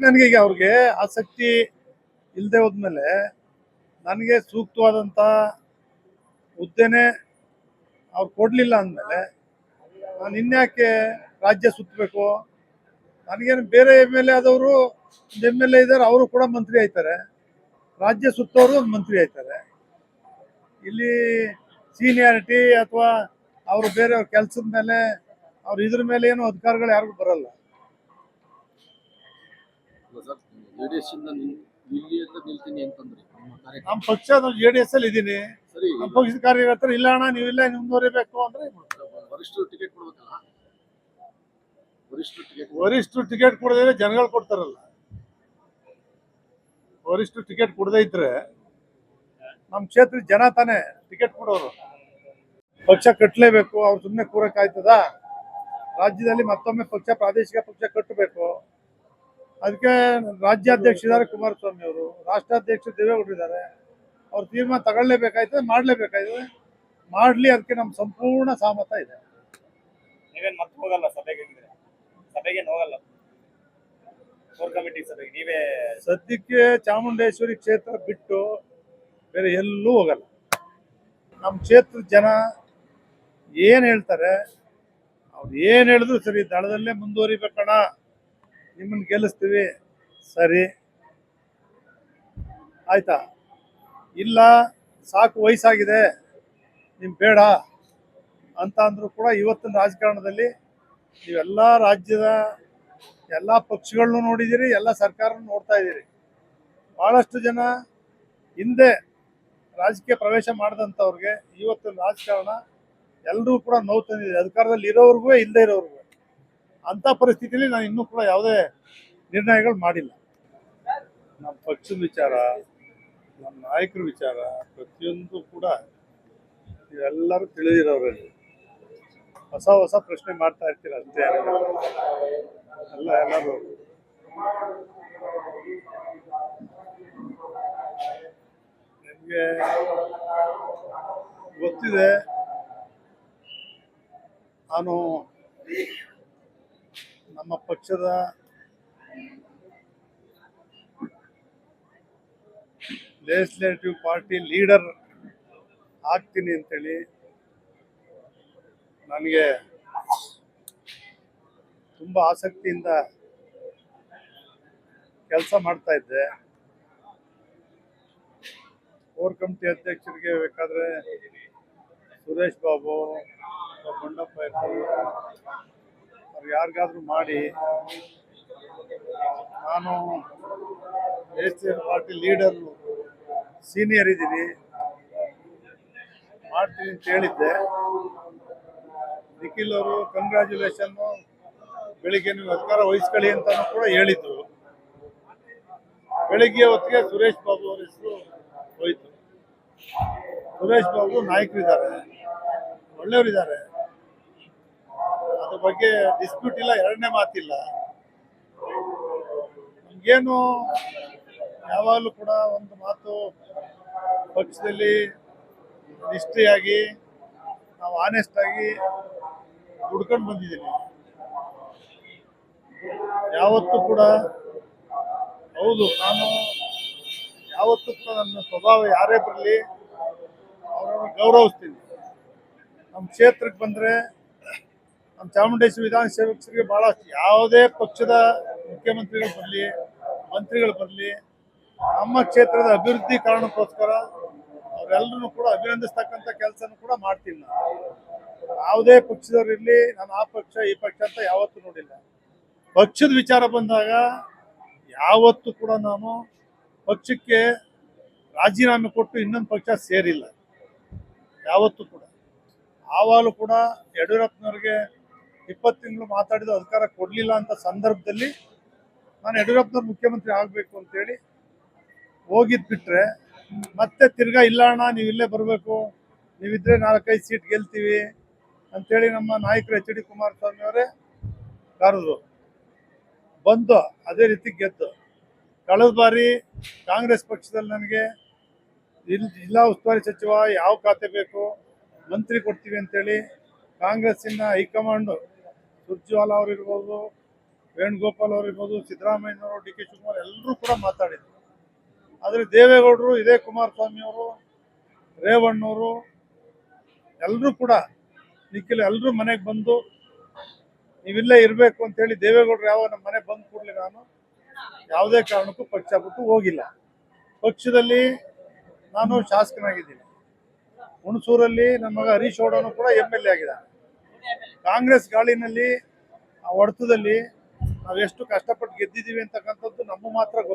ನನಗೆ ಈಗ ಅವ್ರಿಗೆ ಆಸಕ್ತಿ ಇಲ್ಲದೆ ಹೋದ್ಮೇಲೆ ನನಗೆ ಸೂಕ್ತವಾದಂಥ ಹುದ್ದೆನೇ ಅವ್ರು ಕೊಡಲಿಲ್ಲ ಅಂದಮೇಲೆ ನಾನು ಇನ್ಯಾಕೆ ರಾಜ್ಯ ಸುತ್ತಬೇಕು? ನನಗೇನು ಬೇರೆ ಎಮ್ ಎಲ್ ಎ ಆದವರು ಒಂದು ಎಮ್ ಎಲ್ ಎ ಇದ್ದಾರೆ, ಅವರು ಕೂಡ ಮಂತ್ರಿ ಆಯ್ತಾರೆ, ರಾಜ್ಯ ಸುತ್ತೋರು ಒಂದು ಮಂತ್ರಿ ಆಯ್ತಾರೆ. ಇಲ್ಲಿ ಸೀನಿಯಾರಿಟಿ ಅಥವಾ ಅವರು ಬೇರೆ ಕೆಲಸದ ಮೇಲೆ ಅವ್ರು ಇದ್ರ ಮೇಲೆ ಏನು ಅಧಿಕಾರಗಳು ಯಾರಿಗೂ ಬರಲ್ಲ. ನಮ್ಮ ಪಕ್ಷ JDS ಅಲ್ಲಿ ಇದ್ದೀನಿ, ನಮ್ಮ ಪಕ್ಷದ ಕಾರ್ಯಕರ್ತರು ಇಲ್ಲ ಅಣ್ಣ ನೀವಿಲ್ಲ ಮುಂದುವರಿಬೇಕು ಅಂದ್ರೆ ವರಿಷ್ಠರು ಟಿಕೆಟ್ ಕೊಡದೇ ಜನಗಳು ಕೊಡ್ತಾರಲ್ಲ. ವರಿಷ್ಠರು ಟಿಕೆಟ್ ಕೊಡದೇ ಇದ್ರೆ ನಮ್ಮ ಕ್ಷೇತ್ರ ಜನ ತಾನೇ ಟಿಕೆಟ್ ಕೊಡೋರು. ಪಕ್ಷ ಕಟ್ಟಲೇಬೇಕು, ಅವ್ರು ಸುಮ್ಮನೆ ಕೂರಕ್ ಆಯ್ತದ? ರಾಜ್ಯದಲ್ಲಿ ಮತ್ತೊಮ್ಮೆ ಪಕ್ಷ ಪ್ರಾದೇಶಿಕ ಪಕ್ಷ ಕಟ್ಟಬೇಕು. ಅದಕ್ಕೆ ರಾಜ್ಯಾಧ್ಯಕ್ಷ ಇದ್ದಾರೆ ಕುಮಾರಸ್ವಾಮಿ ಅವರು, ರಾಷ್ಟ್ರಾಧ್ಯಕ್ಷ ದೇವೇಗೌಡರು ಇದ್ದಾರೆ. ಅವ್ರು ತೀರ್ಮಾನ ತಗೊಳ್ಳೇಬೇಕಾಯ್ತದೆ, ಮಾಡಲೇಬೇಕಾಯ್ತದೆ, ಮಾಡಲಿ. ಅದಕ್ಕೆ ನಮ್ಮ ಸಂಪೂರ್ಣ ಸಹಮತ ಇದೆ. ನೀವೇನು ಮತ್ತೆ ಹೋಗಲ್ಲ ಸಭೆಗೆ? ಹೋಗಲ್ಲ ಕೋರ್ ಕಮಿಟಿ ಸಭೆಗೆ ನೀವೇ? ಸದ್ಯಕ್ಕೆ ಚಾಮುಂಡೇಶ್ವರಿ ಕ್ಷೇತ್ರ ಬಿಟ್ಟು ಬೇರೆ ಎಲ್ಲೂ ಹೋಗಲ್ಲ. ನಮ್ಮ ಕ್ಷೇತ್ರದ ಜನ ಏನು ಹೇಳ್ತಾರೆ, ಅವ್ರು ಏನು ಹೇಳಿದ್ರು ಸರಿ, ದಳದಲ್ಲೇ ಮುಂದುವರಿಬೇಕಣ್ಣ, ನಿಮ್ಮನ್ನು ಗೆಲ್ಲಿಸ್ತೀವಿ, ಸರಿ ಆಯ್ತಾ? ಇಲ್ಲ ಸಾಕು ವಯಸ್ಸಾಗಿದೆ ನಿಮ್ಗೆ ಬೇಡ ಅಂತ ಅಂದರೂ ಕೂಡ ಇವತ್ತಿನ ರಾಜಕಾರಣದಲ್ಲಿ ನೀವೆಲ್ಲ ರಾಜ್ಯದ ಎಲ್ಲ ಪಕ್ಷಗಳನ್ನೂ ನೋಡಿದ್ದೀರಿ, ಎಲ್ಲ ಸರ್ಕಾರನೂ ನೋಡ್ತಾ ಇದ್ದೀರಿ. ಭಾಳಷ್ಟು ಜನ ಹಿಂದೆ ರಾಜಕೀಯ ಪ್ರವೇಶ ಮಾಡಿದಂಥವ್ರಿಗೆ ಇವತ್ತಿನ ರಾಜಕಾರಣ ಎಲ್ಲರೂ ಕೂಡ ನೋವು ತಂದಿದೆ, ಅಧಿಕಾರದಲ್ಲಿ ಇರೋವ್ರಿಗೂ ಇಲ್ಲದೆ ಇರೋವ್ರಿಗೂ. ಅಂಥ ಪರಿಸ್ಥಿತಿಯಲ್ಲಿ ನಾನು ಇನ್ನೂ ಕೂಡ ಯಾವುದೇ ನಿರ್ಣಯಗಳು ಮಾಡಿಲ್ಲ. ನಮ್ಮ ಪಕ್ಷದ ವಿಚಾರ, ನಮ್ಮ ನಾಯಕರ ವಿಚಾರ ಪ್ರತಿಯೊಂದು ಕೂಡ ನೀವೆಲ್ಲರೂ ತಿಳಿದಿರೋರಲ್ಲಿ. ಹೊಸ ಹೊಸ ಪ್ರಶ್ನೆ ಮಾಡ್ತಾ ಇರ್ತೀರ ಅಷ್ಟೇ ಅಲ್ಲ. ಎಲ್ಲರೂ ನಿಮಗೆ ಗೊತ್ತಿದೆ, ನಾನು ನಮ್ಮ ಪಕ್ಷದ ಲೆಜಿಸ್ಲೇಟಿವ್ ಪಾರ್ಟಿ ಲೀಡರ್ ಆಗ್ತೀನಿ ಅಂತೇಳಿ ನನಗೆ ತುಂಬ ಆಸಕ್ತಿಯಿಂದ ಕೆಲಸ ಮಾಡ್ತಾ ಇದ್ದೆ. ಕೋರ್ ಕಮಿಟಿ ಅಧ್ಯಕ್ಷರಿಗೆ ಬೇಕಾದರೆ ಸುರೇಶ್ ಬಾಬು, ಬಂಡಪ್ಪ ಅವ್ರು ಯಾರಿಗಾದ್ರೂ ಮಾಡಿ, ನಾನು ಲೆಜಿಸ್ಲೇಟಿವ್ ಪಾರ್ಟಿ ಲೀಡರ್ ಸೀನಿಯರ್ ಇದ್ದೀನಿ, ಮಾಡ್ತೀನಿ ಅಂತ ಹೇಳಿದ್ದೆ. ನಿಖಿಲ್ ಅವರು ಕಂಗ್ರ್ಯಾಚುಲೇಷನ್ನು, ಬೆಳಿಗ್ಗೆ ನೀವು ಅಧಿಕಾರ ವಹಿಸ್ಕೊಳ್ಳಿ ಅಂತಲೂ ಕೂಡ ಹೇಳಿದ್ರು. ಬೆಳಿಗ್ಗೆ ಹೊತ್ತಿಗೆ ಸುರೇಶ್ ಬಾಬು ಅವರ ಹೆಸರು ಹೋಯಿತು. ಸುರೇಶ್ ಬಾಬು ನಾಯಕರಿದ್ದಾರೆ, ಒಳ್ಳೆಯವರಿದ್ದಾರೆ, ಅದ್ರ ಬಗ್ಗೆ ಡಿಸ್ಪ್ಯೂಟ್ ಇಲ್ಲ, ಎರಡನೇ ಮಾತಿಲ್ಲ. ನಮಗೇನು ಯಾವಾಗಲೂ ಕೂಡ ಒಂದು ಮಾತು, ಪಕ್ಷದಲ್ಲಿ ನಿಷ್ಠೆಯಾಗಿ ನಾವು ಆನೆಸ್ಟ್ ಆಗಿ ದುಡ್ಕೊಂಡು ಬಂದಿದ್ದೀನಿ. ಯಾವತ್ತೂ ಕೂಡ ಹೌದು, ನಾನು ಯಾವತ್ತೂ ಕೂಡ ನನ್ನ ಸ್ವಭಾವ ಯಾರೇ ಬರಲಿ ಅವರನ್ನು ಗೌರವಿಸ್ತೀನಿ. ನಮ್ಮ ಕ್ಷೇತ್ರಕ್ಕೆ ಬಂದರೆ ನಮ್ಮ ಚಾಮುಂಡೇಶ್ವರಿ ವಿಧಾನಸಭೆಗೆ ಭಾಳಷ್ಟು ಯಾವುದೇ ಪಕ್ಷದ ಮುಖ್ಯಮಂತ್ರಿಗಳು ಬರಲಿ, ಮಂತ್ರಿಗಳು ಬರಲಿ, ನಮ್ಮ ಕ್ಷೇತ್ರದ ಅಭಿವೃದ್ಧಿ ಕಾರಣಕ್ಕೋಸ್ಕರ ಅವರೆಲ್ಲರೂ ಕೂಡ ಅಭಿನಂದಿಸ್ತಕ್ಕಂಥ ಕೆಲಸನೂ ಕೂಡ ಮಾಡ್ತೀನಿ. ನಾನು ಯಾವುದೇ ಪಕ್ಷದವರಿರಲಿ, ನಾನು ಆ ಪಕ್ಷ ಈ ಪಕ್ಷ ಅಂತ ಯಾವತ್ತೂ ನೋಡಿಲ್ಲ. ಪಕ್ಷದ ವಿಚಾರ ಬಂದಾಗ ಯಾವತ್ತೂ ಕೂಡ ನಾನು ಪಕ್ಷಕ್ಕೆ ರಾಜೀನಾಮೆ ಕೊಟ್ಟು ಇನ್ನೊಂದು ಪಕ್ಷ ಸೇರಿಲ್ಲ, ಯಾವತ್ತೂ ಕೂಡ. ಆವಾಗಲೂ ಕೂಡ ಯಡಿಯೂರಪ್ಪನವ್ರಿಗೆ 20 ತಿಂಗಳು ಮಾತಾಡಿದ ಅಧಿಕಾರ ಕೊಡಲಿಲ್ಲ ಅಂತ ಸಂದರ್ಭದಲ್ಲಿ ನಾನು ಯಡಿಯೂರಪ್ಪನವ್ರು ಮುಖ್ಯಮಂತ್ರಿ ಆಗಬೇಕು ಅಂತೇಳಿ ಹೋಗಿದ್ದು ಬಿಟ್ಟರೆ, ಮತ್ತೆ ತಿರ್ಗಾ ಇಲ್ಲ ಅಣ್ಣ ನೀವು ಇಲ್ಲೇ ಬರಬೇಕು, ನೀವಿದ್ರೆ 4-5 ಸೀಟ್ ಗೆಲ್ತೀವಿ ಅಂಥೇಳಿ ನಮ್ಮ ನಾಯಕರು HD ಕುಮಾರಸ್ವಾಮಿ ಅವರೇ ಕರೆದು ಬಂದು ಅದೇ ರೀತಿ ಗೆದ್ದು. ಕಳೆದ ಬಾರಿ ಕಾಂಗ್ರೆಸ್ ಪಕ್ಷದಲ್ಲಿ ನನಗೆ ಜಿಲ್ಲಾ ಉಸ್ತುವಾರಿ ಸಚಿವ ಯಾವ ಖಾತೆ ಬೇಕು, ಮಂತ್ರಿ ಕೊಡ್ತೀವಿ ಅಂತೇಳಿ ಕಾಂಗ್ರೆಸ್ಸಿನ ಹೈಕಮಾಂಡು ಸುರ್ಜೇವಾಲಾ ಅವರಿರ್ಬೋದು, ವೇಣುಗೋಪಾಲ್ ಅವರಿರ್ಬೋದು, ಸಿದ್ದರಾಮಯ್ಯನವರು, ಡಿ ಕೆ ಶಿವಕುಮಾರ್ ಎಲ್ಲರೂ ಕೂಡ ಮಾತಾಡಿದ್ರು. ಆದರೆ ದೇವೇಗೌಡರು, ಇದೇ ಕುಮಾರಸ್ವಾಮಿ ಅವರು, ರೇವಣ್ಣವರು ಎಲ್ಲರೂ ಕೂಡ ನಿಖಿಲ್ ಎಲ್ಲರೂ ಮನೆಗೆ ಬಂದು ನೀವಿಲ್ಲೇ ಇರಬೇಕು ಅಂತೇಳಿ ದೇವೇಗೌಡರು ಯಾವ ನಮ್ಮ ಮನೆಗೆ ಬಂದು ಕೂಡಲೇ ನಾನು ಯಾವುದೇ ಕಾರಣಕ್ಕೂ ಪಕ್ಷ ಬಿಟ್ಟು ಹೋಗಿಲ್ಲ. ಪಕ್ಷದಲ್ಲಿ ನಾನು ಶಾಸಕನಾಗಿದ್ದೀನಿ. ಹುಣಸೂರಲ್ಲಿ ನನ್ನ ಮಗ ಹರೀಶ್ ಗೌಡನು ಕೂಡ MLA ಆಗಿದ್ದಾನೆ. ಕಾಂಗ್ರೆಸ್ ಗಾಳಿನಲ್ಲಿ ಆ ಹೊಡೆತದಲ್ಲಿ ನಾವು ಎಷ್ಟು ಕಷ್ಟಪಟ್ಟು ಗೆದ್ದಿದ್ದೀವಿ ಅಂತಕ್ಕಂಥದ್ದು ನಮ್ಮ ಮಾತ್ರ ಗೊತ್ತು.